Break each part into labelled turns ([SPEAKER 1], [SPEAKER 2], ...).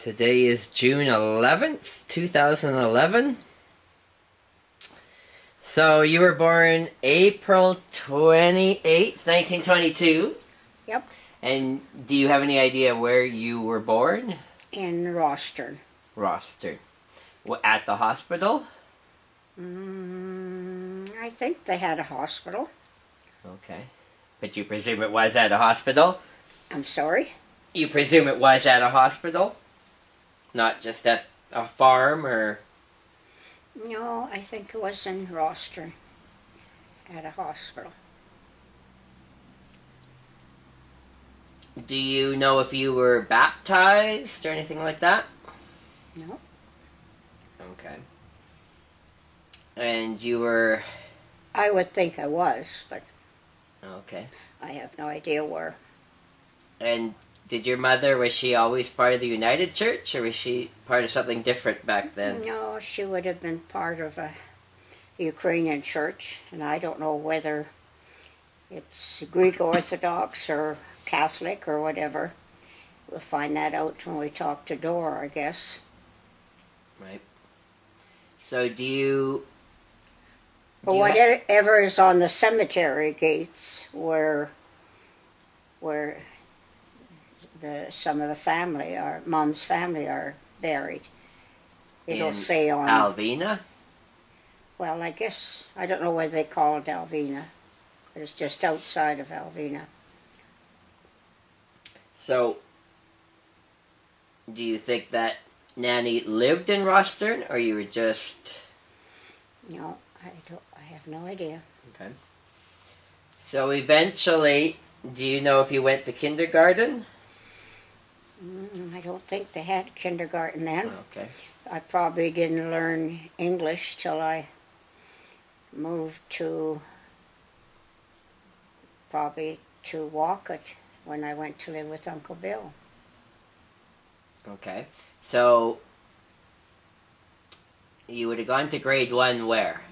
[SPEAKER 1] Today is June 11th, 2011. So you were born April 28th, 1922.
[SPEAKER 2] Yep.
[SPEAKER 1] And do you have any idea where you were born?
[SPEAKER 2] In Rostern.
[SPEAKER 1] Rostern. At the hospital?
[SPEAKER 2] I think they had a hospital.
[SPEAKER 1] Okay. But you presume it was at a hospital?
[SPEAKER 2] I'm sorry?
[SPEAKER 1] You presume it was at a hospital? Not just at a farm, or...?
[SPEAKER 2] No, I think it was in Rostern. At a hospital.
[SPEAKER 1] Do you know if you were baptized or anything like that?
[SPEAKER 2] No.
[SPEAKER 1] Okay. And you were...
[SPEAKER 2] I would think I was, but...
[SPEAKER 1] Okay.
[SPEAKER 2] I have no idea where.
[SPEAKER 1] And did your mother, was she always part of the United Church, or was she part of something different back then?
[SPEAKER 2] No, she would have been part of a Ukrainian church, and I don't know whether it's Greek Orthodox or Catholic or whatever. We'll find that out when we talk to Dora, I guess.
[SPEAKER 1] Right. So do you...
[SPEAKER 2] But whatever is on the cemetery gates where some of the family, our Mom's family, are buried. It'll say on...
[SPEAKER 1] Alvina?
[SPEAKER 2] Well, I guess, I don't know whether they call it Alvina, but it's just outside of Alvina.
[SPEAKER 1] So, do you think that Nanny lived in Rostern, or you were just...
[SPEAKER 2] No, I have no idea.
[SPEAKER 1] Okay. So eventually, do you know if you went to kindergarten?
[SPEAKER 2] I don't think they had kindergarten then.
[SPEAKER 1] Okay.
[SPEAKER 2] I probably didn't learn English till I moved to Wakaw when I went to live with Uncle Bill.
[SPEAKER 1] Okay. So, you would have gone to grade 1 where?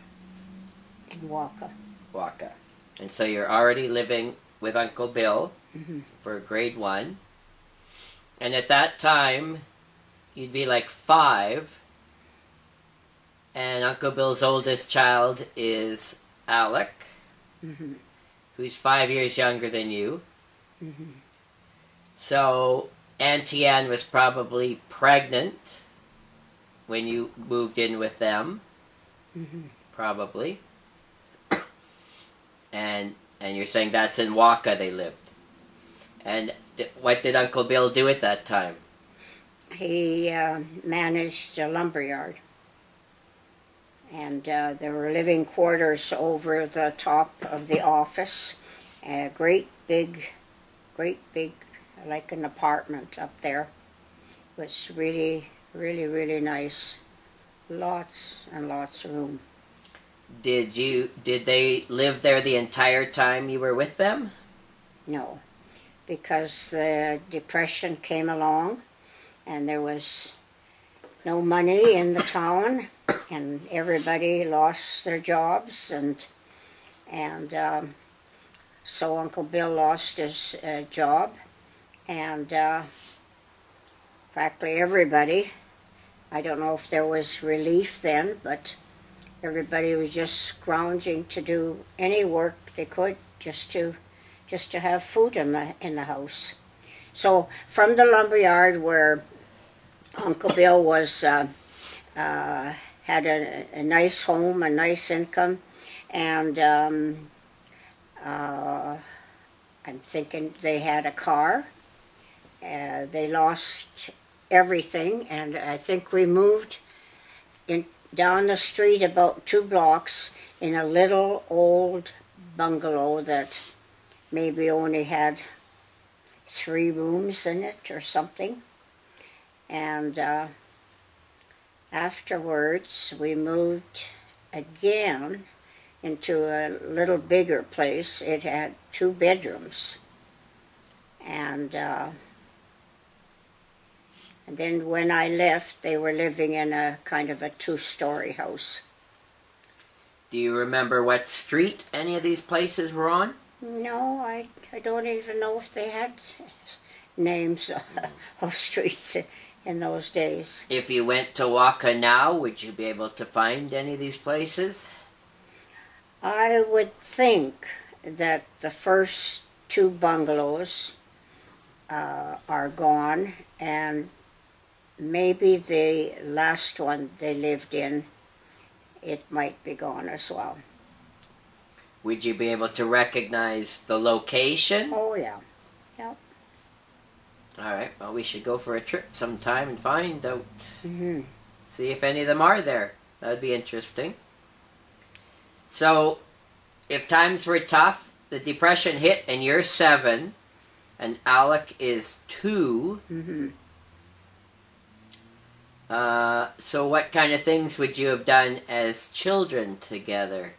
[SPEAKER 2] In Wakaw.
[SPEAKER 1] Wakaw. And so you're already living with Uncle Bill for grade 1. And at that time, you'd be like 5. And Uncle Bill's oldest child is Alec, who's 5 years younger than you. So Auntie Anne was probably pregnant when you moved in with them. Probably. And you're saying that's in Wakaw they lived. And what did Uncle Bill do at that time?
[SPEAKER 2] He managed a lumberyard. And there were living quarters over the top of the office. A great big, like an apartment up there. It was really, really, really nice. Lots and lots of room.
[SPEAKER 1] Did they live there the entire time you were with them?
[SPEAKER 2] No, because the Depression came along and there was no money in the town and everybody lost their jobs and so Uncle Bill lost his job and practically everybody, I don't know if there was relief then, but everybody was just scrounging to do any work they could just to have food in the house. So from the lumberyard where Uncle Bill was had a nice home, a nice income, and I'm thinking they had a car. They lost everything, and I think we moved down the street about 2 blocks in a little old bungalow that maybe only had 3 rooms in it or something. And afterwards we moved again into a little bigger place. It had 2 bedrooms. And then when I left, they were living in a kind of a 2-story house.
[SPEAKER 1] Do you remember what street any of these places were on?
[SPEAKER 2] No, I don't even know if they had names of streets. in those days.
[SPEAKER 1] If you went to Wakaw now, would you be able to find any of these places?
[SPEAKER 2] I would think that the first 2 bungalows are gone, and maybe the last one they lived in, it might be gone as well.
[SPEAKER 1] Would you be able to recognize the location?
[SPEAKER 2] Oh, yeah. Yep.
[SPEAKER 1] All right, well, we should go for a trip sometime and find out.
[SPEAKER 2] Mm-hmm.
[SPEAKER 1] See if any of them are there. That would be interesting. So, if times were tough, the Depression hit and you're 7, and Alec is 2.
[SPEAKER 2] Mm-hmm.
[SPEAKER 1] So what kind of things would you have done as children together?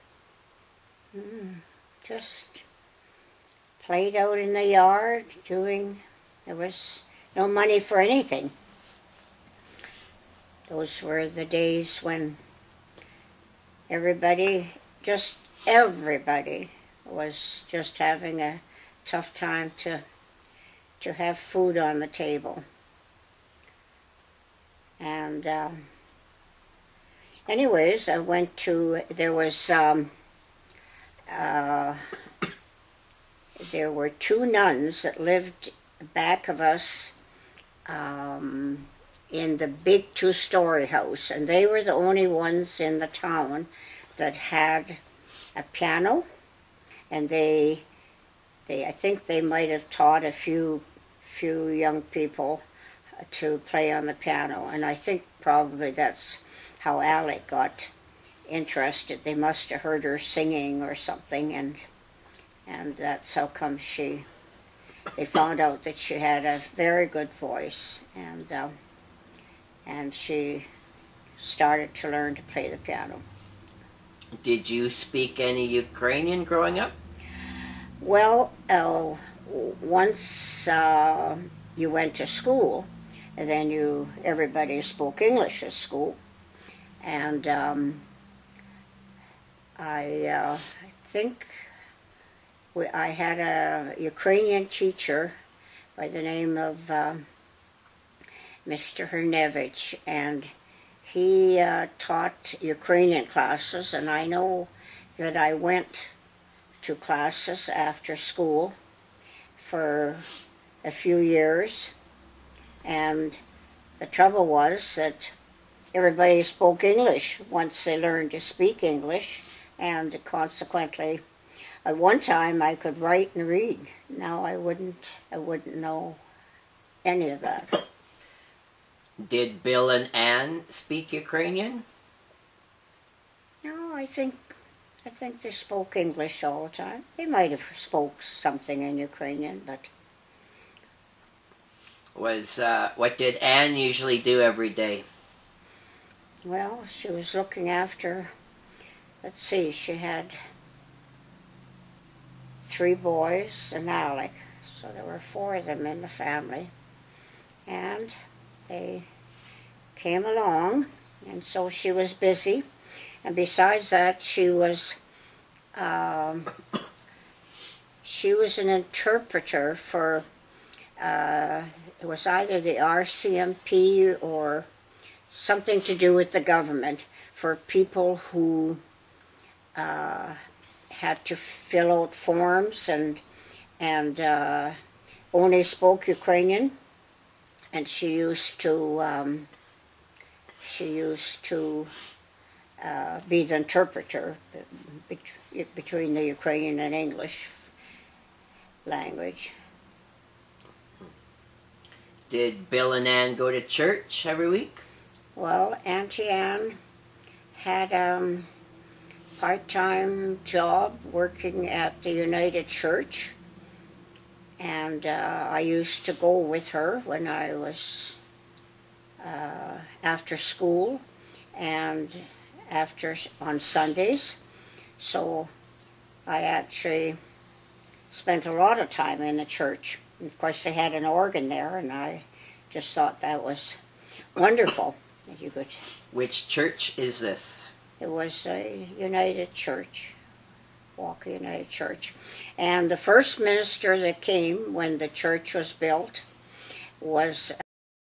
[SPEAKER 2] Just played out in the yard, there was no money for anything. Those were the days when everybody was just having a tough time to have food on the table. And anyways, I went to, there were 2 nuns that lived back of us in the big 2-story house, and they were the only ones in the town that had a piano, and I think they might have taught a few young people to play on the piano, and I think probably that's how Alec got interested. They must have heard her singing or something, and that's how come they found out that she had a very good voice, and she started to learn to play the piano.
[SPEAKER 1] Did you speak any Ukrainian growing up?
[SPEAKER 2] Well, once you went to school, and then everybody spoke English at school, and I think I had a Ukrainian teacher by the name of Mr. Hernevich, and he taught Ukrainian classes, and I know that I went to classes after school for a few years, and the trouble was that everybody spoke English once they learned to speak English, and consequently, at one time I could write and read. Now I wouldn't know any of that.
[SPEAKER 1] Did Bill and Ann speak Ukrainian?
[SPEAKER 2] No, I think they spoke English all the time. They might have spoke something in Ukrainian, but...
[SPEAKER 1] What did Ann usually do every day?
[SPEAKER 2] Well, she was looking after, let's see, she had 3 boys and Alec, so there were 4 of them in the family, and they came along, and so she was busy, and besides that, she was an interpreter for, it was either the RCMP or something to do with the government, for people who had to fill out forms and only spoke Ukrainian, and she used to be the interpreter between the Ukrainian and English language.
[SPEAKER 1] Did Bill and Ann go to church every week?
[SPEAKER 2] Well, Auntie Ann had a part-time job working at the United Church, and I used to go with her when I was after school and on Sundays. So I actually spent a lot of time in the church. Of course, they had an organ there, and I just thought that was wonderful. That you could.
[SPEAKER 1] Which church is this?
[SPEAKER 2] It was a United Church, Wakaw United Church. And the first minister that came when the church was built was